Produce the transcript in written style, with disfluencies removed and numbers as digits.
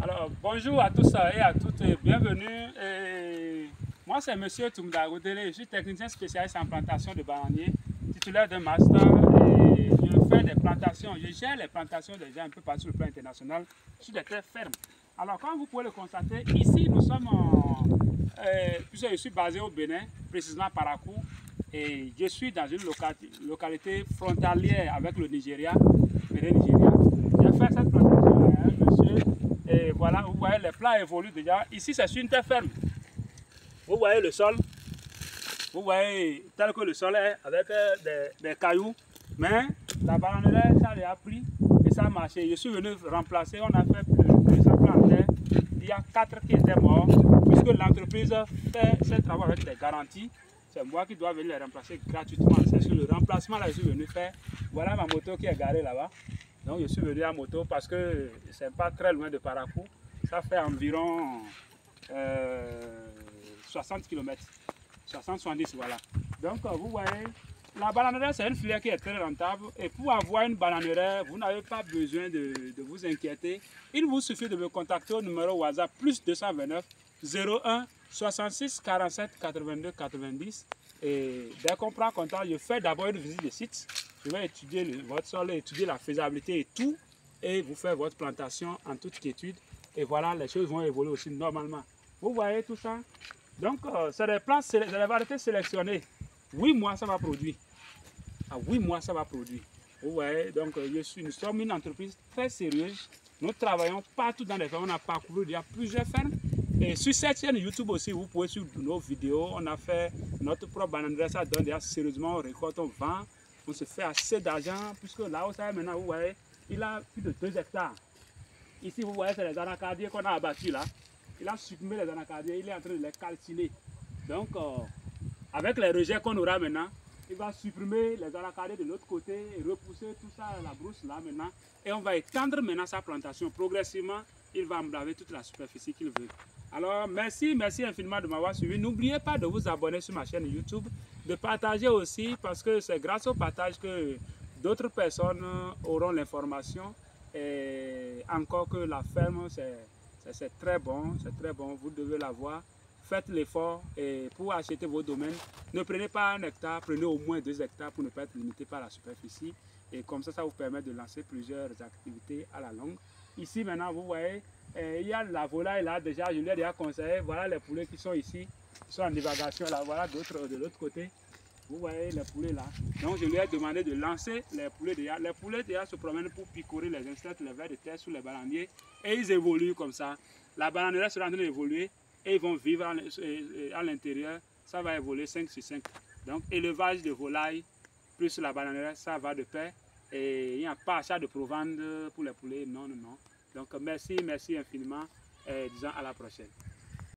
Alors, bonjour à tous et à toutes, bienvenue. Moi, c'est Monsieur Toumda Godele, je suis technicien spécialiste en plantation de bananiers, titulaire d'un master et je fais des plantations, je gère les plantations des gens un peu partout sur le plan international sur des terres fermes. Alors, comme vous pouvez le constater, ici nous sommes puisque je suis basé au Bénin, précisément à Parakou, et je suis dans une localité frontalière avec le Nigeria, Bénin-Nigeria. J'ai fait cette plantation à un monsieur. Et voilà, vous voyez, les plants évoluent déjà. Ici, c'est sur une terre ferme. Vous voyez le sol. Vous voyez tel que le sol est avec des cailloux. Mais la bananière, ça les a pris et ça a marché. Je suis venu remplacer. On a fait plus de 200 plants en terre. Il y a 4 qui étaient morts. Puisque l'entreprise fait ses travaux avec des garanties, c'est moi qui dois venir les remplacer gratuitement. C'est sur le remplacement là que je suis venu faire. Voilà ma moto qui est garée là-bas. Donc je suis venu à moto parce que c'est pas très loin de Parakou. Ça fait environ 60 km. 60-70 voilà. Donc vous voyez, la bananière c'est une filière qui est très rentable. Et pour avoir une bananière, vous n'avez pas besoin de vous inquiéter. Il vous suffit de me contacter au numéro WhatsApp plus 229 01 66 47 82 90. Et dès qu'on prend contact, je fais d'abord une visite de site. Je vais étudier votre sol, étudier la faisabilité et tout, et vous faire votre plantation en toute quiétude. Et voilà, les choses vont évoluer aussi normalement. Vous voyez tout ça? Donc, c'est des plants, c'est des variétés sélectionnées. 8 mois, ça va produire. À 8 mois, ça va produire. Vous voyez, donc nous sommes une entreprise très sérieuse. Nous travaillons partout dans les fermes. On a parcouru il y a plusieurs fermes. Et sur cette chaîne YouTube aussi, vous pouvez suivre nos vidéos. On a fait notre propre bananière. Ça donne déjà sérieusement, on récolte, on vend. On se fait assez d'argent, puisque là où ça est maintenant, vous voyez, il a plus de 2 hectares. Ici, vous voyez, c'est les anacardiers qu'on a abattus là. Il a supprimé les anacardiers, il est en train de les calciner. Donc, avec les rejets qu'on aura maintenant, il va supprimer les anacardiers de l'autre côté et repousser tout ça à la brousse là maintenant. Et on va étendre maintenant sa plantation. Progressivement, il va embraver toute la superficie qu'il veut. Alors, merci infiniment de m'avoir suivi. N'oubliez pas de vous abonner sur ma chaîne YouTube, de partager aussi, parce que c'est grâce au partage que d'autres personnes auront l'information. Et encore que la ferme, c'est très bon, vous devez l'avoir. Faites l'effort et pour acheter vos domaines, ne prenez pas 1 hectare, prenez au moins 2 hectares pour ne pas être limité par la superficie. Et comme ça vous permet de lancer plusieurs activités à la longue. Ici maintenant, vous voyez, il y a la volaille là, déjà, je lui ai déjà conseillé. Voilà les poulets qui sont ici, qui sont en divagation là. Voilà d'autres de l'autre côté. Vous voyez les poulets là. Donc je lui ai demandé de lancer les poulets déjà. Les poulets déjà se promènent pour picorer les insectes, les vers de terre sur les bananiers. Et ils évoluent comme ça. La bananière sera en train d'évoluer et ils vont vivre à l'intérieur. Ça va évoluer 5 sur 5. Donc élevage de volailles plus la bananière, ça va de pair. Et il n'y a pas achat de provende pour les poulets, non. Donc merci infiniment et disons à la prochaine.